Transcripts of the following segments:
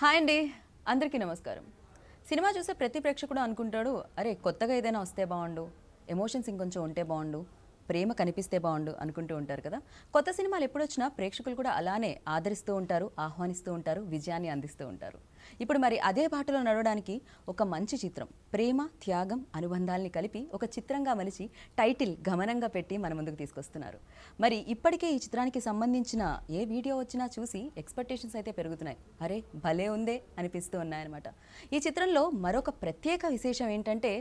Hi అండి, అందరికీ నమస్కారం. సినిమా చూసే ప్రతి ప్రేక్షకుడు అనుకుంటాడు, అరే కొత్తగా ఏదైనా వస్తే బాగుండు, ఎమోషన్స్ ఇంకొంచెం ఉంటే బాగుండు, ప్రేమ కనిపిస్తే బాగుండు అనుకుంటూ ఉంటారు కదా. కొత్త సినిమాలు ఎప్పుడొచ్చినా ప్రేక్షకులు కూడా అలానే ఆదరిస్తూ ఉంటారు, ఆహ్వానిస్తూ ఉంటారు, విజయాన్ని అందిస్తూ ఉంటారు. ఇప్పుడు మరి అదే బాటలో నడవడానికి ఒక మంచి చిత్రం ప్రేమ, త్యాగం, అనుబంధాల్ని కలిపి ఒక చిత్రంగా మలిచి టైటిల్ గమనంగా పెట్టి మన ముందుకు తీసుకొస్తున్నారు. మరి ఇప్పటికే ఈ చిత్రానికి సంబంధించిన ఏ వీడియో వచ్చినా చూసి ఎక్స్పెక్టేషన్స్ అయితే పెరుగుతున్నాయి. అరే భలే ఉందే అనిపిస్తూ ఉన్నాయన్నమాట. ఈ చిత్రంలో మరొక ప్రత్యేక విశేషం ఏంటంటే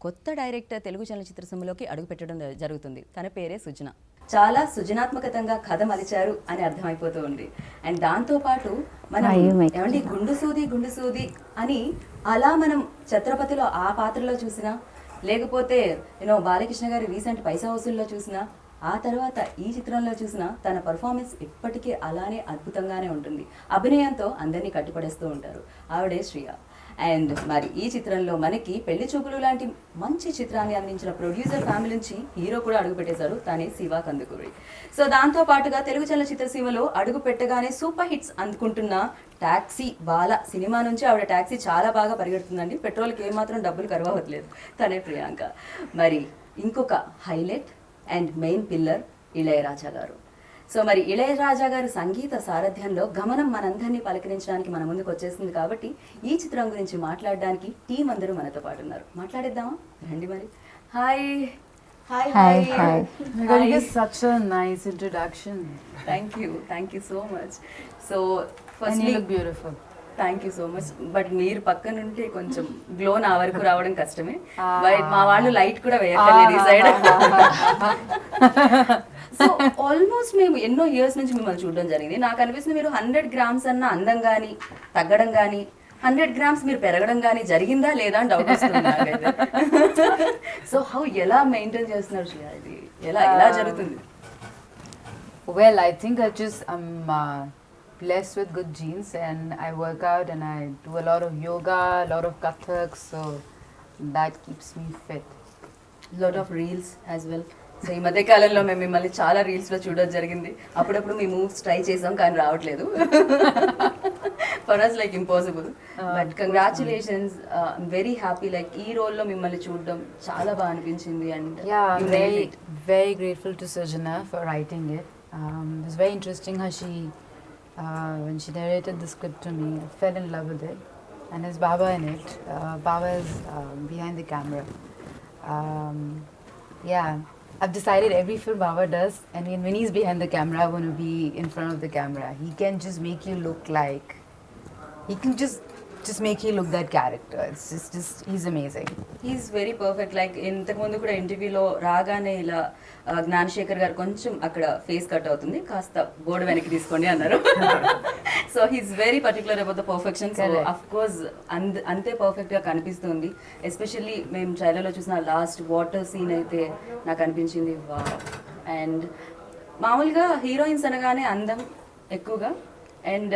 కొత్త డైరెక్టర్ తెలుగు చలనచిత్ర సీమలోకి అడుగుపెట్టడం జరుగుతుంది. తన పేరే సుజన. చాలా సృజనాత్మకంగా కథ మలిచారు అని అర్థమైపోతూ ఉంది. అండ్ దాంతోపాటు మనం ఏమండి గుండు సూది అని అలా మనం ఛత్రపతిలో ఆ పాత్రలో చూసినా, లేకపోతే బాలకృష్ణ గారి రీసెంట్ పైసా వసూల్లో చూసినా, ఆ తర్వాత ఈ చిత్రంలో చూసిన తన పర్ఫార్మెన్స్ ఇప్పటికీ అలానే అద్భుతంగానే ఉంటుంది. అభినయంతో అందరినీ కట్టిపడేస్తూ ఉంటారు. ఆవిడే శ్రియ. అండ్ మరి ఈ చిత్రంలో మనకి పెళ్లి చూపులు లాంటి మంచి చిత్రాన్ని అందించిన ప్రొడ్యూసర్ ఫ్యామిలీ నుంచి హీరో కూడా అడుగు పెట్టేశారు, తనే శివ కందుకూరి. సో దాంతో పాటుగా తెలుగు చలనచిత్ర సీమలో అడుగు పెట్టగానే సూపర్ హిట్స్ అందుకుంటున్న టాక్సీ బాల సినిమా నుంచి ఆవిడ టాక్సీ చాలా బాగా పరిగెడుతుందండి. పెట్రోల్కి ఏమాత్రం డబ్బులు కరవట్లేదు. తనే ప్రియాంక. మరి ఇంకొక highlight and main pillar Ilaiyaraaja గారు. సో మరి ఇళయరాజా గారి సంగీత సారథ్యంలో గమనం మనందరినీ పలకరించడానికి మన ముందుకు వచ్చేసింది. కాబట్టి ఈ చిత్రం గురించి మాట్లాడడానికి టీం అందరూ మనతో పాటు ఉన్నారు. మాట్లాడేద్దామా రండి మరి. Hi hi hi. Such a nice introduction. Thank you so much. So And you look beautiful. Thank you so much. But మీరు పక్కన ఉంటే కొంచెం గ్లో నా వరకు రావడం కష్టమే. మా వాళ్ళు లైట్ కూడా వేయక్కర్లేదు ఈ సైడ్. సో ఆల్మోస్ట్ మేము ఎన్నో ఇయర్స్ నుంచి మిమ్మల్ని చూడడం జరిగింది. నాకు అనిపిస్తుంది మీరు 100 grams అన్న అందం కానీ తగ్గడం కానీ 100 grams మీరు పెరగడం కానీ జరిగిందా లేదా అని డౌట్ వస్తుంది నాకైతే. సో ఎలా మెయింటైన్ చేస్తున్నారు శ్రేయ? ఇది ఎలా జరుగుతుంది? Well, I think I'm blessed with good genes, and I work out and I do a lot of yoga, a lot of kathak, so that keeps me fit. Lot of reels as well. So ఈ మధ్య కాలంలో మేము మిమ్మల్ని చాలా రీల్స్లో చూడడం జరిగింది. అప్పుడప్పుడు మీ మూవ్స్ ట్రై చేసాం కానీ రావట్లేదు. For us like impossible. But congratulations, very happy. Like ఈ రోల్లో మిమ్మల్ని చూడడం చాలా బాగా అనిపించింది. And very grateful to Sujana for writing it. It was very interesting how she when she narrated the script to me, I fell in love with it. And there's Baba in it. Baba is behind the camera. Yeah, I've decided every film Baba does, I mean, when he's behind the camera, I want to be in front of the camera. He can just make you look like, he can just make you look that character. It's just he's amazing. He's very perfect. Like ఇంతకుముందు కూడా ఇంటర్వ్యూలో రాగానే ఇలా జ్ఞానశేఖర్ గారు కొంచెం అక్కడ face cut అవుతుంది, కాస్త బోర్డు వెనక్కి తీసుకోండి అన్నారు. So he's very particular about the perfection. So of course అంతే పర్ఫెక్ట్గా కనిపిస్తుంది. ఎస్పెషల్లీ మేము ట్రైలర్లో చూసిన లాస్ట్ వాటర్ సీన్ అయితే నాకు అనిపించింది వా. అండ్ మామూలుగా హీరోయిన్స్ అనగానే అందం ఎక్కువగా, అండ్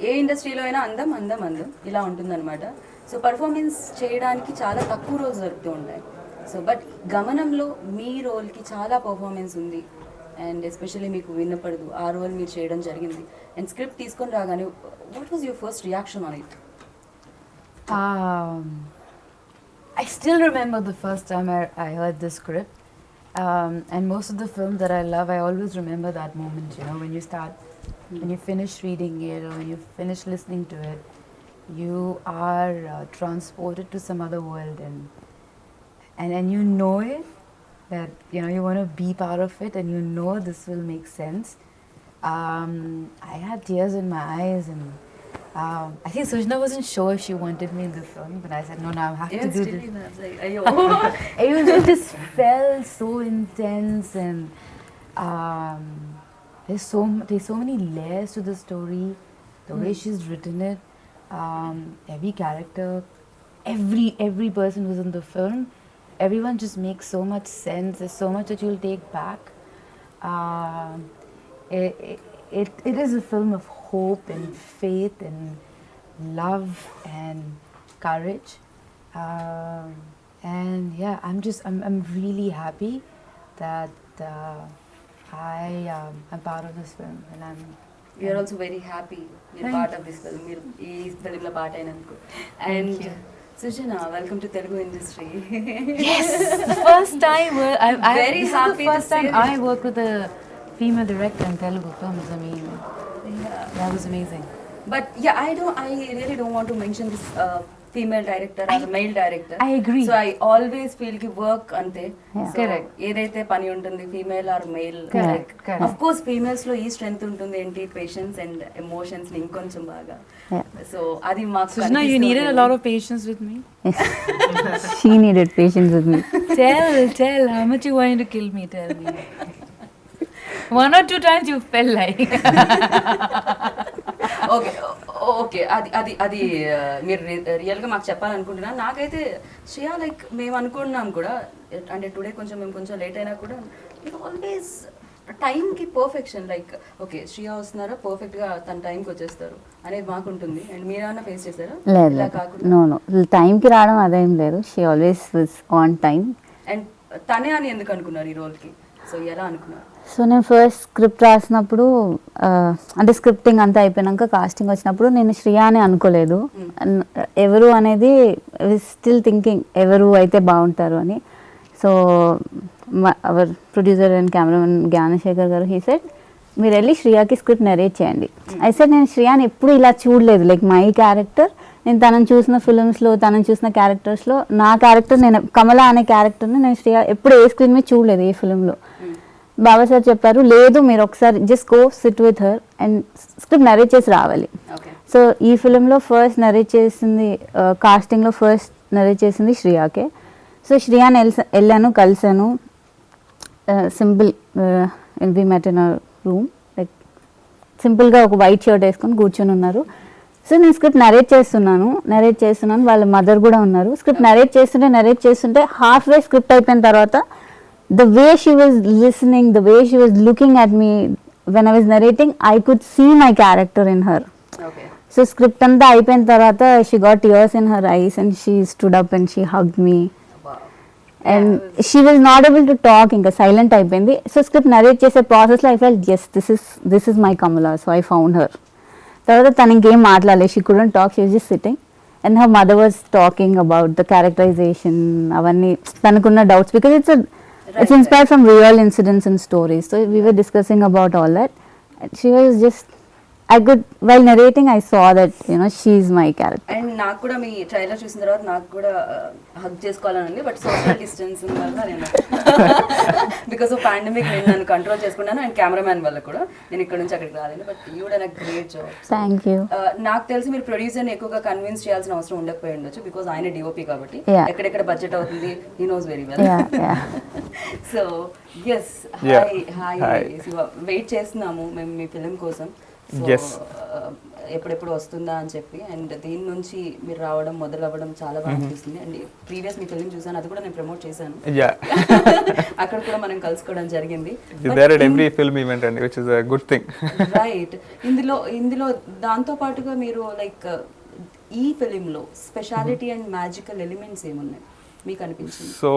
ఏ ఇండస్ట్రీలో అయినా అందం అందం అందం ఇలా ఉంటుందన్నమాట. సో పర్ఫార్మెన్స్ చేయడానికి చాలా తక్కువ రోజు దొరుకుతూ ఉంటాయి. సో బట్ గమనంలో మీ రోల్కి చాలా పర్ఫార్మెన్స్ ఉంది. అండ్ ఎస్పెషల్లీ మీకు విన్నపడదు ఆ రోల్ మీరు చేయడం జరిగింది. అండ్ స్క్రిప్ట్ తీసుకొని రాగానే what was your first reaction on it? I still remember the first time I heard the script. And most of the films that I love, I always remember that moment, when you start, when you finish reading it or when you finish listening to it, you are transported to some other world, and you know it, that you want to be part of it, and this will make sense. I had tears in my eyes, and I think Sujana wasn't sure if she wanted me in the film, but I said no, I have to do this. It just felt so intense, and there's so many layers to the story, the way she's written it. Every character, every person who's in the film, everyone just makes so much sense. There's so much that you'll take back. It is a film of hope and faith and love and courage. And yeah, I'm really happy that I'm part of this film, and I'm we're also very happy మీరు part of this film, మీరు ఈ ఫిల్మ్లో part అయినందుకు. And Sujana, welcome to Telugu industry. Yes, first time. Very this is happy the to first time say I work with a female director in Telugu films. I mean, that was amazing. But yeah, I really don't want to mention this female director or male director. I agree. So I always feel ki work ante. Yeah. So, Correct. ఏదైతే పని ఉంటుంది female or male, Correct, correct. Of course females లో ఈ strength ఉంటుంది ఏంటి, patience and emotions ని ఇంకొంచెం బాగా. Yeah. సో అది మాకు Sujana, you needed a lot of patience with me. She needed patience with me. Tell how much you wanted to kill me. Tell me. One or two times you felt like. Okay okay, అది అది అది మీరు రియల్గా మాకు చెప్పాలనుకుంటున్నా. నాకైతే Shreya like మేము అనుకుంటున్నాం కూడా, అంటే టుడే కొంచెం మేము కొంచెం లేట్ అయినా కూడా మీరు ఆల్వేస్ టైంకి పర్ఫెక్షన్, లైక్ ఓకే శ్రేయ వస్తున్నారా పర్ఫెక్ట్గా తన టైంకి వచ్చేస్తారు అనేది మాకు ఉంటుంది. అండ్ మీరేమన్నా ఫేస్ చేశారా లేదు ఇలా లేదు, కాకుండా? నో టైంకి రావడం అదేం లేదు. She always was on time. And తనే అని ఎందుకు అనుకున్నారు ఈ రోల్కి? సో ఎలా అనుకున్నారు? సో నేను ఫస్ట్ స్క్రిప్ట్ రాసినప్పుడు అంటే స్క్రిప్టింగ్ అంతా అయిపోయినాక కాస్టింగ్ వచ్చినప్పుడు నేను శ్రియా అని అనుకోలేదు. ఎవరు అనేది స్టిల్ థింకింగ్ ఎవరు అయితే బాగుంటారు అని. So our producer and cameraman Gnanasekhar గారు హీ సెడ్ మీరు వెళ్ళి శ్రియాకి స్క్రిప్ట్ నెరేట్ చేయండి. అయితే నేను శ్రియాని ఎప్పుడు ఇలా చూడలేదు. లైక్ మై క్యారెక్టర్, నేను తనని చూసిన ఫిల్మ్స్లో తనని చూసిన క్యారెక్టర్స్లో నా క్యారెక్టర్, నేను కమల అనే క్యారెక్టర్ని నేను శ్రియ ఎప్పుడు ఏ స్క్రీన్ మీద చూడలేదు ఏ ఫిల్మ్లో. బాబా సార్ చెప్పారు లేదు మీరు ఒకసారి just go SIT with her and script narrate చేసి రావాలి. ఓకే. సో ఈ ఫిలింలో ఫస్ట్ నరేట్ చేసింది, కాస్టింగ్లో ఫస్ట్ నరేట్ చేసింది శ్రియాకే. సో శ్రియాని వెళ్ళాను, కలిసాను. Simple we met in our room, like సింపుల్గా ఒక వైట్ షర్ట్ వేసుకొని కూర్చొని ఉన్నారు. సో నేను స్క్రిప్ట్ నరేట్ చేస్తున్నాను, వాళ్ళ మదర్ కూడా ఉన్నారు. స్క్రిప్ట్ నరేట్ చేస్తుంటే హాఫ్ వే స్క్రిప్ట్ అయిపోయిన తర్వాత the way she was listening, the way she was looking at me when I was narrating, I could see my character in her. Okay. So script anta ayipoyin tarvata she got tears in her eyes and she stood up and she hugged me. Wow. And she was not able to talk, inga silent అయిపోయింది. So script narrate చేసే process లో I felt yes, this is my Kamala. So I found her. తర్వాత తను ఇంకేం మాట్లాడలేదు, she couldn't talk, she was just sitting and her mother was talking about the characterization, అవన్నీ తనకున్న doubts because it's inspired from real incidents and stories. So we were discussing about all that. And she was just, while narrating, I saw that, she's my character. And నాకు కూడా మీ trailer చూసిన తర్వాత నాకు కూడా hug చేసుకోవాలని ఉంది, but social distance వల్ల నేను బికాస్ ఆఫ్ పాండమిక్ నేను నన్ను కంట్రోల్ చేసుకున్నాను. అండ్ కెమెరామ్యాన్ వల్ల కూడా నేను ఇక్కడ నుంచి అక్కడికి రాలేదు. But you done a great job. Thank you. నాకు తెలిసి మీరు ప్రొడ్యూసర్ని ఎక్కువగా కన్విన్స్ చేయాల్సిన అవసరం ఉండకపోయి ఉండొచ్చు, బికాస్ ఆయన డిఓపి కాబట్టి Yeah. ఎక్కడెక్కడ బడ్జెట్ అవుతుంది he knows very well. Yeah. So yes, Yeah. Hi Hi. Wait చేస్తున్నాము మేము మీ ఫిలిం కోసం. So Yes. ఎప్పుడెప్పుడు వస్తుందా అని చెప్పి. అండ్ దీని నుంచి మీరు రావడం మొదలవ్వడం చాలా బాగా అనిపిస్తుంది. అండ్ ప్రీవియస్ మీ ఫిలిం చూసాను, అది కూడా నేను ప్రమోట్ చేశాను. Yeah. అక్కడ కూడా మనం కలుసుకోవడం జరిగింది. You're there at every film event, and which is a good thing. Right. ఇందులో దాంతో పాటుగా మీరు లైక్ ఈ ఫిలింలో స్పెషాలిటీ అండ్ మ్యాజికల్ ఎలిమెంట్స్ ఏమున్నాయి మీకు అనిపించింది? So,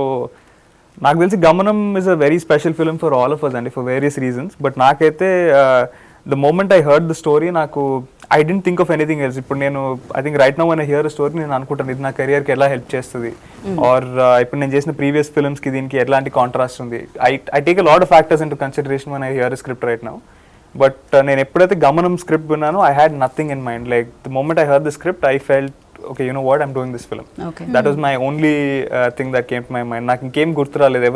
నాకు తెలిసి Gamanam is a very special film for all of us అండి, ఫర్ వేరియస్ రీజన్స్. బట్ నాకైతే the moment I heard the story, నాకు I didn't think of anything else. ఇప్పుడు నేను I think right now when I hear story నేను అనుకుంటాను ఇది నా కెరియర్కి ఎలా హెల్ప్ చేస్తుంది, ఆర్ ఇప్పుడు నేను చేసిన ప్రీవియస్ ఫిల్మ్స్కి దీనికి ఎలాంటి కాంట్రాస్ట్ ఉంది. I take a lot of factors into consideration when I hear script right now. But నేను ఎప్పుడైతే గమనం స్క్రిప్ట్ విన్నానో I had nothing in mind. Like the moment I heard the script I felt okay, you know what, I'm doing this film. Okay. That was my only thing that came to my mind. నాకు ఇంకేం గుర్తు రాలేదు.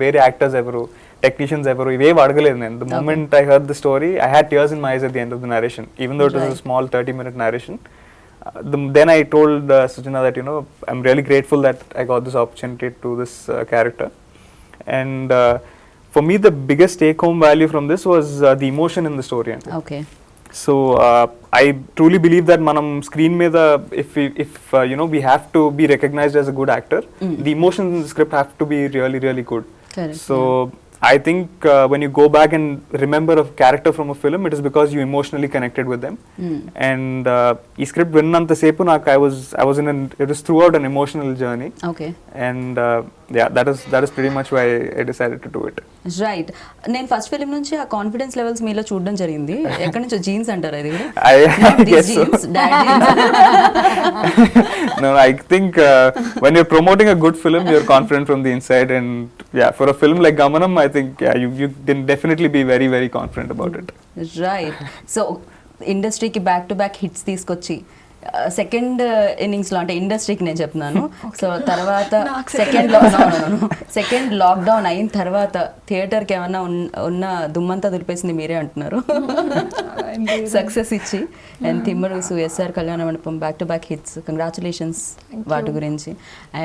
వేరే actors ఎవరు, technicians ఎవరు, ఇవేవి అడగలేదు నేను. The moment I heard the story, I had tears in my eyes at the end of the narration, even though it was a small 30-minute narration. Then I told Sujana that, I'm really grateful that I got this opportunity to this character. And for me, the biggest take-home value from this was the emotion in the story. Okay. So I truly believe that manam screen meeda if we have to be recognized as a good actor, the emotions in the script have to be really really good. Correct. So I think when you go back and remember a character from a film, it is because you emotionally connected with them. And ee script vinnanta sepu nak I was in it was throughout an emotional journey. Okay. And yeah, that is pretty much why I decided to do it. Right, నేను first film నుంచి ఆ confidence levels మీలో చూడడం జరిగింది. ఎక్కడి నుంచో jeans అంటారు అది కూడా? I guess so. No, I think when you're promoting a good film, you're confident from the inside, and yeah, for a film like Gamanam, I think you can definitely be very, very confident about it. Right. So ఇండస్ట్రీకి back to back hits తీసుకొచ్చి second ఇన్నింగ్స్లో, అంటే ఇండస్ట్రీకి నేను చెప్తున్నాను, so తర్వాత second lockdown అయిన తర్వాత థియేటర్కి ఏమన్నా ఉన్న దుమ్మంతా దులిపేసింది మీరే అంటున్నారు. సక్సెస్ ఇచ్చి అండ్ తిమ్మరుసు, ఎస్ఆర్ కళ్యాణ మండపం, back to back hits, congratulations వాటి గురించి.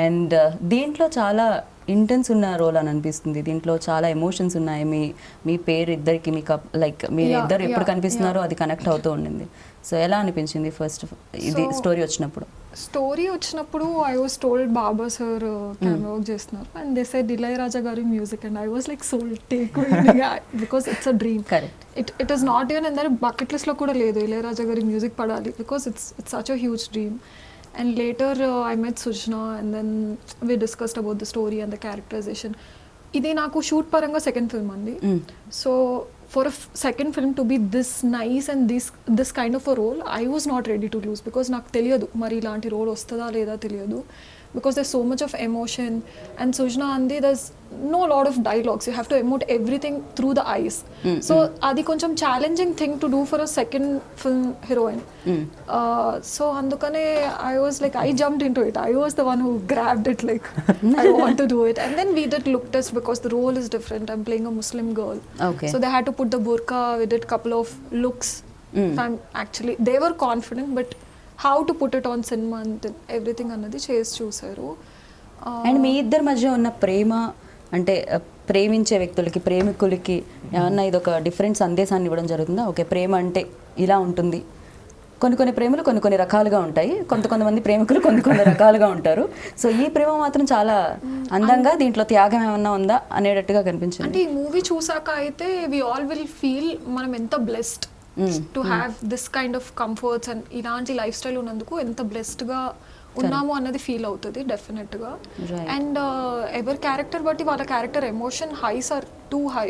అండ్ దీంట్లో చాలా ఇంటెన్స్ ఉన్న రోల్ అని అనిపిస్తుంది. దీంట్లో చాలా ఎమోషన్స్ ఉన్నాయి. మీ పేరు ఇద్దరికి మీకు లైక్ మీరు ఇద్దరు ఎప్పుడు కనిపిస్తున్నారో అది కనెక్ట్ అవుతూ ఉండింది. సో ఎలా అనిపించింది ఫస్ట్ ఇది స్టోరీ వచ్చినప్పుడు? స్టోరీ వచ్చినప్పుడు I was told Baba sir camera work చేస్తున్నారు అండ్ దే సెడ్ ఇళయరాజా గారి music and I was like soul take because it's a dream. Correct. It is not even అందరి బకెట్ లిస్ట్లో కూడా లేదు ఇళయరాజా గారి మ్యూజిక్ పడాలి because it's such a huge dream. And later I met Sujna and then we discussed about the story and the characterization. Idi naku shoot paranga second film andi. So for a second film to be this nice and this kind of a role, I was not ready to lose because నాకు తెలియదు మరి ఇలాంటి role వస్తుందా లేదా తెలియదు because there's so much of emotion and Sujna andi there's no lot of dialogues, you have to emote everything through the eyes. So adi koncham challenging thing to do for a second film heroine. So andukane I was like I jumped into it, I was the one who grabbed it like I want to do it. And then we did look test because the role is different, I'm playing a Muslim girl. Okay. So they had to put the burqa, we did couple of looks. I'm actually they were confident but how to put it on cinema and everything అన్నది చేసి చూసారు. And మీ ఇద్దరి మధ్య ఉన్న ప్రేమ అంటే ప్రేమించే వ్యక్తులకి, ప్రేమికులకి ఏమన్నా ఇది ఒక డిఫరెంట్ సందేశాన్ని ఇవ్వడం జరుగుతుందా? ఓకే, ప్రేమ అంటే ఇలా ఉంటుంది. కొన్ని ప్రేమలు కొన్ని రకాలుగా ఉంటాయి, కొంతమంది ప్రేమికులు కొన్ని రకాలుగా ఉంటారు. సో ఈ ప్రేమ మాత్రం చాలా అందంగా, దీంట్లో త్యాగం ఏమన్నా ఉందా అనేటట్టుగా కనిపించింది. అంటే ఈ మూవీ చూసాక అయితే వి ఆల్ విల్ ఫీల్ మనం ఎంత blessed to have this kind of comforts and ఇలాంటి లైఫ్ స్టైల్ ఉన్నందుకు ఎంత బ్లెస్డ్గా ఉన్నాము అన్నది ఫీల్ అవుతుంది డెఫినెట్గా. అండ్ ఎవరి క్యారెక్టర్ బట్టి వాళ్ళ character emotion highs are too high.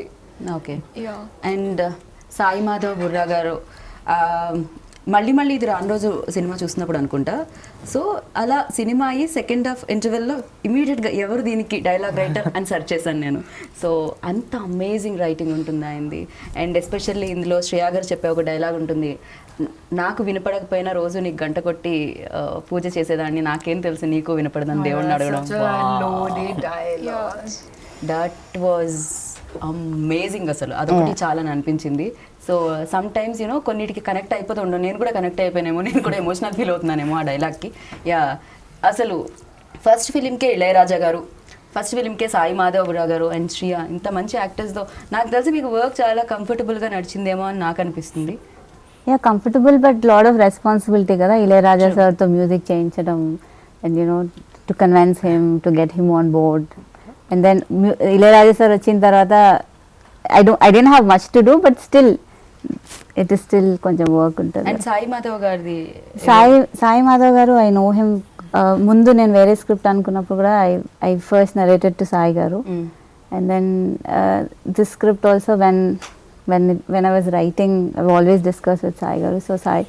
Okay. Yeah. And Sai Madhav Burra garu మళ్ళీ ఇది రాను రోజు సినిమా చూసినప్పుడు అనుకుంటా. సో అలా సినిమా అయ్యి సెకండ్ హాఫ్ ఇంటర్వెల్లో ఇమీడియట్గా ఎవరు దీనికి డైలాగ్ రైటర్ అని సెర్చ్ చేశాను నేను. సో అంత అమేజింగ్ రైటింగ్ ఉంటుంది ఆయనది. అండ్ ఎస్పెషల్లీ ఇందులో శ్రేయా గారు చెప్పే ఒక డైలాగ్ ఉంటుంది, నాకు వినపడకపోయినా రోజు నీకు గంట కొట్టి పూజ చేసేదాన్ని, నాకేం తెలుసు నీకు వినపడదని దేవుడిని అడగడం. That was amazing. అసలు అదొకటి చాలా అనిపించింది. సో సమ్ టైమ్స్ యూనో కొన్నిటికి కనెక్ట్ అయిపోతూ ఉండవు. నేను కూడా కనెక్ట్ అయిపోయానేమో, నేను కూడా ఎమోషనల్ ఫీల్ అవుతున్నానేమో ఆ డైలాగ్కి. యా, అసలు ఫస్ట్ ఫిలింకే ఇళయరాజా గారు, ఫస్ట్ ఫిలింకే సాయి మాధవ్ బుర్రా గారు అండ్ శ్రియా, ఇంత మంచి యాక్టర్స్తో నాకు తెలిసి మీకు వర్క్ చాలా కంఫర్టబుల్గా నడిచిందేమో అని నాకు అనిపిస్తుంది. Yeah, comfortable but lot of responsibility కదా ఇళయరాజా సార్తో మ్యూజిక్ చేయించడం and you know to convince him to get him on board. And then Ilaiyaraaja sir వచ్చిన తర్వాత I didn't have much to do, but still it is still కొంచెం work ఉంటుంది. And Sai Madhav గారిది, సాయి మాధవ్ గారు I know him. ముందు నేను వేరే స్క్రిప్ట్ అనుకున్నప్పుడు కూడా I first narrated to Sai గారు. And then this script also when I was writing I've always discussed with Sai garu. So Sai,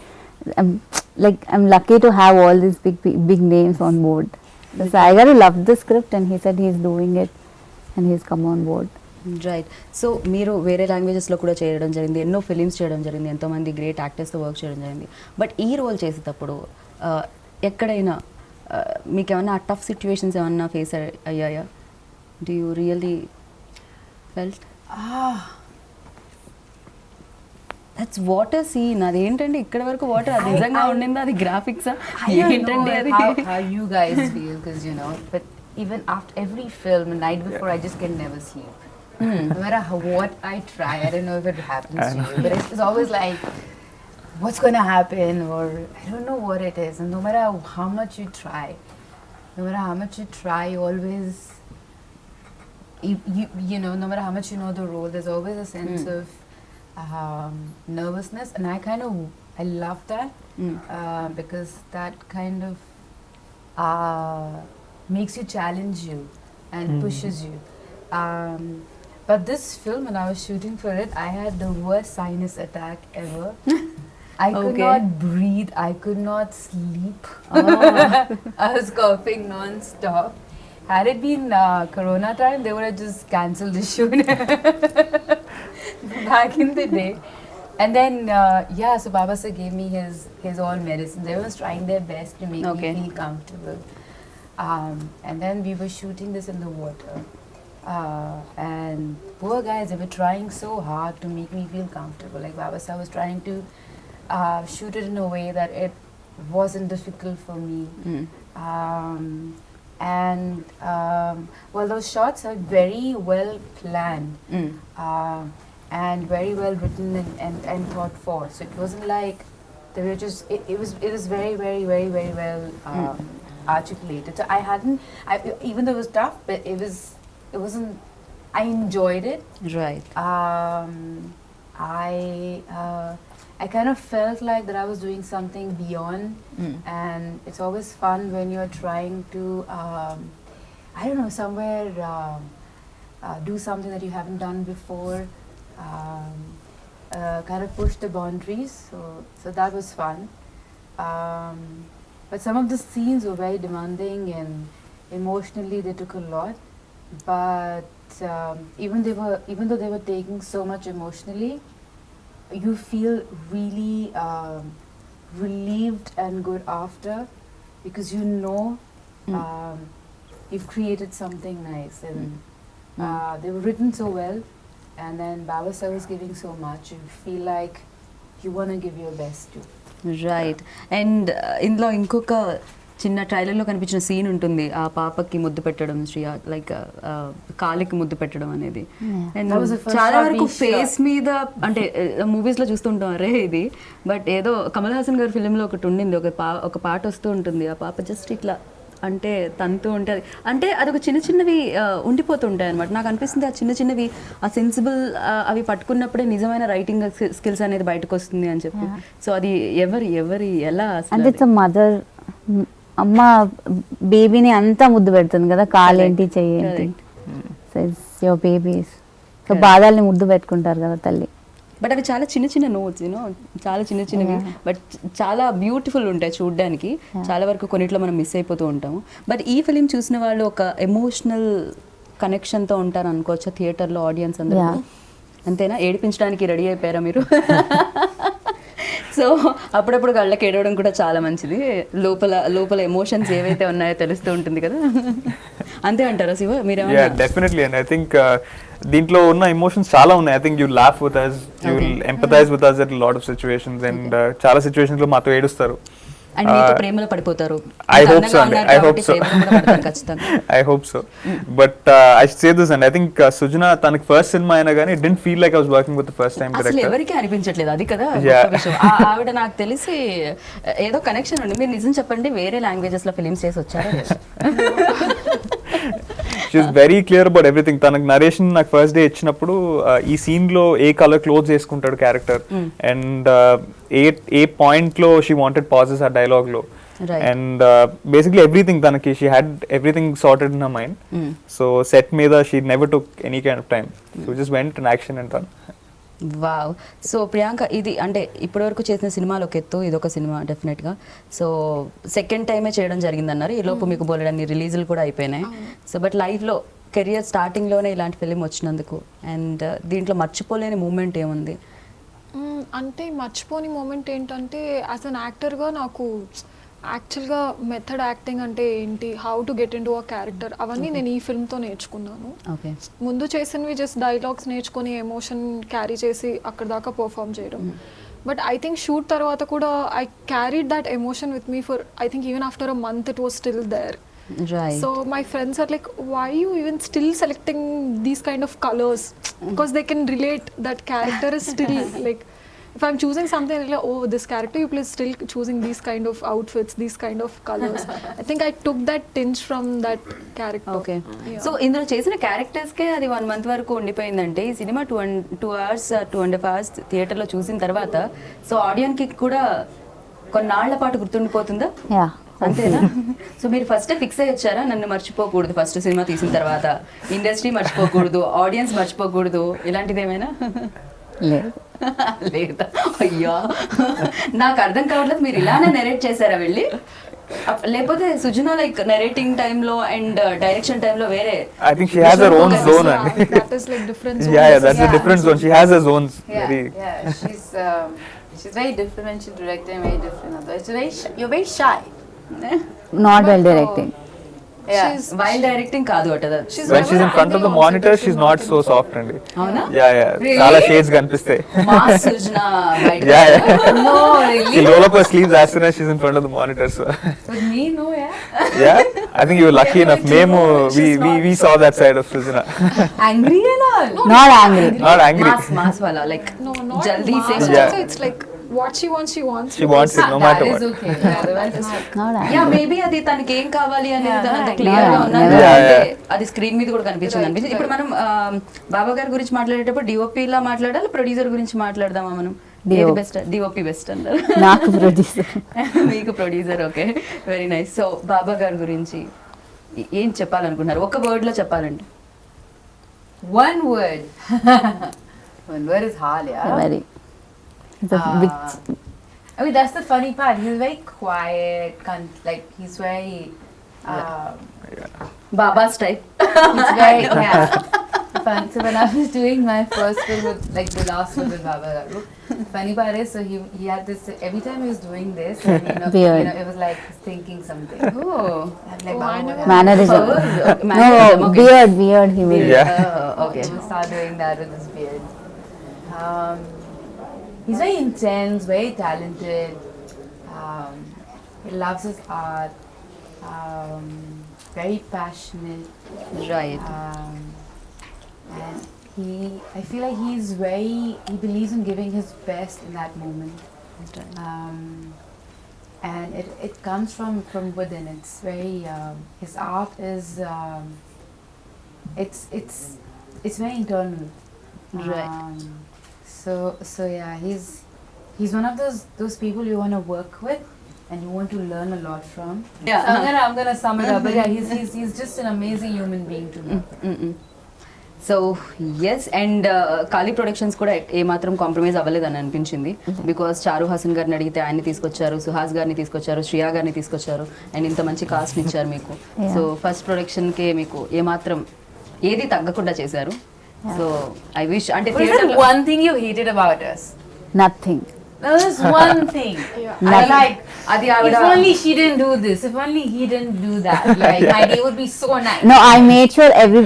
I'm lucky to have all these big names on board. So Sai garu loved the script and he said he's doing it and he's come on board. Right. So మీరు వేరే లాంగ్వేజెస్లో కూడా చేయడం జరిగింది, ఎన్నో films చేయడం జరిగింది, ఎంతోమంది great యాక్టర్స్తో work చేయడం జరిగింది. బట్ ఈ రోల్ చేసేటప్పుడు ఎక్కడైనా మీకు ఏమన్నా టఫ్ సిచ్యువేషన్స్ ఏమన్నా ఫేస్ అయ్యాయా? Do you really felt that's water scene? అదేంటండి ఇక్కడ వరకు వాటర్, అది నిజంగా ఉండిందా? అది గ్రాఫిక్సా ఏంటండి అది? How you guys feel, because you know, but even after every film, the night before, I just can never sleep. No matter what I try, I don't know if it happens to you, but it's always like, what's going to happen, or I don't know what it is. And no matter how much you try, you always, you know, no matter how much you know the role, there's always a sense of nervousness, and I love that because that kind of makes you challenge you and pushes you. But this film, when I was shooting for it, I had the worst sinus attack ever. I could Okay. not breathe. I could not sleep. I was coughing non-stop. Had it been Corona time, they would have just cancelled the shoot back in the day. And then, yeah, so Baba sir gave me his all medicines. They was trying their best to make Okay. me feel comfortable. And then we were shooting this in the water. And poor guys, they were trying so hard to make me feel comfortable. Like Baba sir was trying to shoot it in a way that it wasn't difficult for me. Well, those shots are very well planned and very well written and thought for. So it wasn't like they were just. It was very well articulated. So even though it was tough, but it wasn't. I enjoyed it. Right. I kind of felt like that I was doing something beyond, and it's always fun when you're trying to, I don't know, somewhere do something that you haven't done before, kind of push the boundaries. So that was fun. But some of the scenes were very demanding, and emotionally they took a lot. But even though they were taking so much emotionally, you feel really relieved and good after, because you know you've created something nice, and they were written so well, and then Baba sir was giving so much. You feel like you want to give your best too. Right and ఇందులో ఇంకొక చిన్న ట్రైలర్లో కనిపించిన scene ఉంటుంది, ఆ పాపకి ముద్దు పెట్టడం, శ్రీయ లైక్ కాలికి ముద్దు పెట్టడం అనేది. And That was the first చాలా shot వరకు we ఫేస్ మీద అంటే మూవీస్లో చూస్తుంటాం అరే ఇది, బట్ ఏదో కమల్ హాసన్ గారి ఫిలింలో ఒకటి ఉండింది, ఒక పాట వస్తూ ఉంటుంది, ఆ పాప జస్ట్ ఇట్లా అంటే తంతూ ఉంటుంది, అంటే అదొక చిన్నవి ఉండిపోతుంటాయి అనమాట. నాకు అనిపిస్తుంది ఆ చిన్నవి ఆ సెన్సిబుల్ అవి పట్టుకున్నప్పుడే నిజమైన రైటింగ్ స్కిల్స్ అనేది బయటకు వస్తుంది అని చెప్పి. సో అది ఎవరి ఎలా అంటే ఇట్స్ మదర్, అమ్మ బేబీని అంతా ముద్దు పెడుతుంది కదా, కాలేంటి చెయ్యేంటి, so it's your babies. So బాధల్ని ముద్దు పెట్టుకుంటారు కదా తల్లి. బట్ అవి చాలా చిన్న నోట్స్ యూనో, చాలా చిన్నవి, బట్ చాలా బ్యూటిఫుల్ ఉంటాయి చూడడానికి. చాలా వరకు కొన్నిట్లో మనం మిస్ అయిపోతూ ఉంటాము. బట్ ఈ ఫిలిం చూసిన వాళ్ళు ఒక ఎమోషనల్ కనెక్షన్తో ఉంటారు అనుకోవచ్చా థియేటర్లో ఆడియన్స్ అందరూ? అంతేనా? ఏడిపించడానికి రెడీ అయిపోయారా మీరు? సో అప్పుడప్పుడు కళ్ళకి ఏడవడం కూడా చాలా మంచిది, లోపల ఎమోషన్స్ ఏవైతే ఉన్నాయో తెలుస్తూ ఉంటుంది కదా. అంతే అంటారా శివ మీరు? డెఫినెట్లీ. అండ్ ఐ థింక్ దీంట్లో ఉన్న ఎమోషన్స్ చాలా ఉన్నాయి. I think you laugh with us, you will empathize with us at lot of situations, and చాలా సిచ్యువేషన్స్ లో మాతో ఏడుస్తారు. అండ్ మీతో ప్రేమలో పడిపోతారు. I hope so. I hope so. ఖచ్చితంగా. I hope so. But I should say this, and I think Sujana తనకి first cinema అయినా కానీ it didn't feel like I was working with the first time అసలు director. ఎవరికి అనిపించట్లేదు, అది కదా Yeah. గొప్ప విషయం. ఆవిడ నాకు తెలిసి ఏదో కనెక్షన్ ఉంది. మీరు నిజం చెప్పండి, వేరే లాంగ్వేజెస్ లో ఫిలిమ్స్ చేసి వచ్చారా? She's very clear about everything. తనకు నరేషన్ నాకు ఫస్ట్ డే ఇచ్చినప్పుడు ఈ సీన్ లో ఏ కలర్ క్లోత్స్ వేసుకుంటాడు క్యారెక్టర్, అండ్ ఏ పాయింట్ లో షీ వాంటెడ్ పాజెస్ ఆ డైలాగ్ లో, Right. అండ్ బేసిక్లీ ఎవ్రీథింగ్ తనకి she had everything sorted in her mind. So set మీద she never took any kind of time, so just went in action and run. Wow. So Priyanka, ఇది అంటే ఇప్పటివరకు చేసిన సినిమాలు ఒక ఎత్తు, ఇదొక సినిమా డెఫినెట్గా. సో సెకండ్ టైమే చేయడం జరిగిందన్నారు, ఈ లోపు మీకు బోలెడన్ని రిలీజులు కూడా అయిపోయినాయి. సో బట్ లైఫ్లో కెరియర్ స్టార్టింగ్లోనే ఇలాంటి ఫిలిం వచ్చినందుకు, అండ్ దీంట్లో మర్చిపోలేని మూమెంట్ ఏముంది? అంటే మర్చిపోని మూమెంట్ ఏంటంటే, యాజ్ అన్ యాక్టర్గా నాకు యాక్చువల్గా మెథడ్ యాక్టింగ్ అంటే ఏంటి, how to get in to a character, అవన్నీ నేను ఈ ఫిల్మ్తో నేర్చుకున్నాను. ఓకే. ముందు చేసినవి జస్ట్ డైలాగ్స్ నేర్చుకొని ఎమోషన్ క్యారీ చేసి అక్కడ దాకా పర్ఫామ్ చేయడం. బట్ ఐ థింక్ షూట్ తర్వాత కూడా I carried that emotion with me for I think even after a month it was still there. Right. So my friends are like, why are you even still selecting these kind of colors? Because they can relate, that character is still like, if I'm choosing something like, oh, this character, you please still choosing these kind of outfits, these kind of colors. I think I took that tinge from that character. Okay. Yeah. So ఇందులో చేసిన క్యారెక్టర్స్కే అది 1 month వరకు ఉండిపోయిందంటే, ఈ cinema 2 hours 2.5 hours థియేటర్లో చూసిన తర్వాత so ఆడియన్కి కూడా కొన్నాళ్ల పాటు గుర్తుండిపోతుందా? యా, అంతేనా? సో మీరు ఫస్ట్ ఫిక్స్ అయ్యి వచ్చారా, నన్ను మర్చిపోకూడదు ఫస్ట్ సినిమా తీసిన తర్వాత, ఇండస్ట్రీ మర్చిపోకూడదు, ఆడియన్స్ మర్చిపోకూడదు, ఇలాంటిది ఏమైనా? లేదు. లేదా? అయ్యా, నాకు అర్థం కావట్లేదు, మీరు ఇలానే నెరేట్ చేశారా వెళ్ళి, లేకపోతే సుజనా లైక్ నెరేటింగ్ టైంలో అండ్ డైరెక్షన్ టైంలో వేరే? I think she has her own zone అండి. That is like different zones. Yeah, that's a different zone. She has her zones. Very. She's very different when she's directing, very different. Otherwise, you're very shy. Not well directing. Yeah. Wild directing కాదు అట. When she's in front of the monitor, she's not so soft అండి. అవునా? Yeah. చాలా shades కనిపిస్తాయి. Mass Sujana బయట. Yeah. No, really. She roll up her sleeves as soon as she's in front of the monitor. So. With me, no, yeah. Yeah, I think you were lucky enough. Memo, we saw that side of Sujana. Angry and all. Not angry. Not angry. Mass వాళ్ళ like No, not జల్దీ mass. Face. Yeah. Also, it's like what she wants, she wants. She wants it no matter That what. is okay. Yeah, otherwise it's not. Not yeah angry. Maybe అది తనకి ఏం కావాలి అనేది Yeah, అంత yeah. Clear గా ఉన్నా Yeah, అంటే yeah. అది స్క్రీన్ మీద కూడా కనిపించింది అనిపించింది. ఇప్పుడు మనం బాబా గారి గురించి మాట్లాడేటప్పుడు డిఓపి లా మాట్లాడాలి, ప్రొడ్యూసర్ గురించి మాట్లాడదామా మనం? ఏది బెస్ట్? డిఓపి బెస్ట్ అంటారు. నాకు ప్రొడ్యూసర్. మీకు producer. Okay, very nice. So Baba గారి గురించి ఏం చెప్పాలనుకుంటున్నారు, ఒక వర్డ్ లో చెప్పాలంటే? One word. One word is hard, yeah. Very big. I mean, that's the funny part. He's very quiet, like he's very. Baba style. He's very yeah. Fun. So when I was doing my first film with like the last one with Baba Garu, funny part is so he had this every time he was doing this, and, Beard. it was like he's thinking something. Oh. And like Oh, I Baba never- Garu. Mannerism. Mannerism, No, okay. beard he will. Yeah. Okay. He will start doing that with his beard. He's very intense, very talented. He loves his art. Very passionate. Right. And I feel like he believes in giving his best in that moment. And it comes from within. It's very, his art is, it's very internal. Right. So yeah, he's one of those people you want to work with and you want to learn a lot from. Yeah. So I'm gonna sum it up, but yeah, he's just an amazing human being to me. So yes, and Kali productions కూడా ఏమాత్రం compromise అవ్వలేదని అనిపించింది. Because చారు హాసన్ గారిని అడిగితే ఆయన్ని తీసుకొచ్చారు, సుహాస్ గారిని తీసుకొచ్చారు, శ్రియా గారిని తీసుకొచ్చారు, అండ్ ఇంత మంచి కాస్ట్ ఇచ్చారు మీకు. సో ఫస్ట్ ప్రొడక్షన్కే మీకు ఏమాత్రం ఏది తగ్గకుండా చేశారు. సో ఐ విష్ అంటే What is that one thing you hated about us? Nothing. There's one thing. Yeah. I like. అది If ఆవిడ only she didn't do this. If only he didn't do that. Like my day would be so nice. No, I made sure every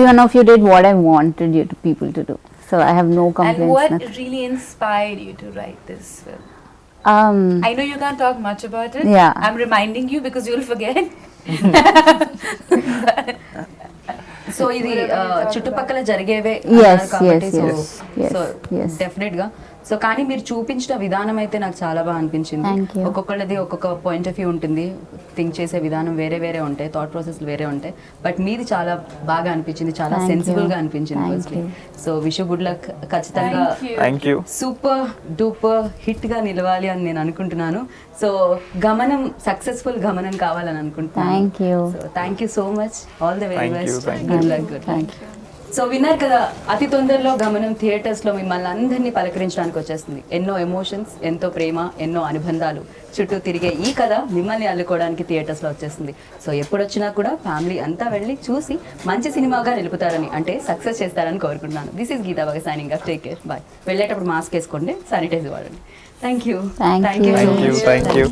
one of you did what I wanted you people to do. So I have no And complaints. what nothing. really inspired you to write this film? Um, I know you can't talk much about it. Yeah. I'm reminding you because you'll forget. So ఇది చుట్టుపక్కల జరిగేవే Yes, కాబట్టి yes, yes, so yes. Definite గా. So కానీ మీరు చూపించిన విధానం అయితే నాకు చాలా బాగా అనిపించింది. Thank you. ఒక్కొక్కళ్ళది ఒక్కొక్క పాయింట్ ఆఫ్ వ్యూ ఉంటుంది, థింక్ చేసే విధానం వేరే వేరే ఉంటాయి, థాట్ ప్రాసెస్ వేరే ఉంటాయి. బట్ మీది చాలా బాగా అనిపించింది, చాలా Thank సెన్సిబుల్ you. గా అనిపించింది. Thank firstly you. So wish good luck. ఖచ్చితంగా Thank you. Super duper hit గా నిలవాలి అని నేను అనుకుంటున్నాను. సో గమనం సక్సెస్ఫుల్ గమనం కావాలని అనుకుంటున్నాను. Thank you. So thank you so much. All the very Thank you, best. thank good luck. Good Thank you. So విన్నారు కదా, అతి తొందరలో గమనం థియేటర్స్లో మిమ్మల్ని అందరినీ పలకరించడానికి వచ్చేస్తుంది. ఎన్నో ఎమోషన్స్, ఎంతో ప్రేమ, ఎన్నో అనుబంధాలు చుట్టూ తిరిగే ఈ కథ మిమ్మల్ని అల్లుకోవడానికి థియేటర్స్లో వచ్చేస్తుంది. సో ఎప్పుడు వచ్చినా కూడా ఫ్యామిలీ అంతా వెళ్ళి చూసి మంచి సినిమాగా నిలుపుతారని, అంటే సక్సెస్ చేస్తారని కోరుకుంటున్నాను. దిస్ ఈస్ గీతా బాగా signing off. Take care, bye. వెళ్ళేటప్పుడు మాస్క్ వేసుకోండి, శానిటైజర్ వాడండి. Thank you. Thank you. so Thank you. much. Thank you.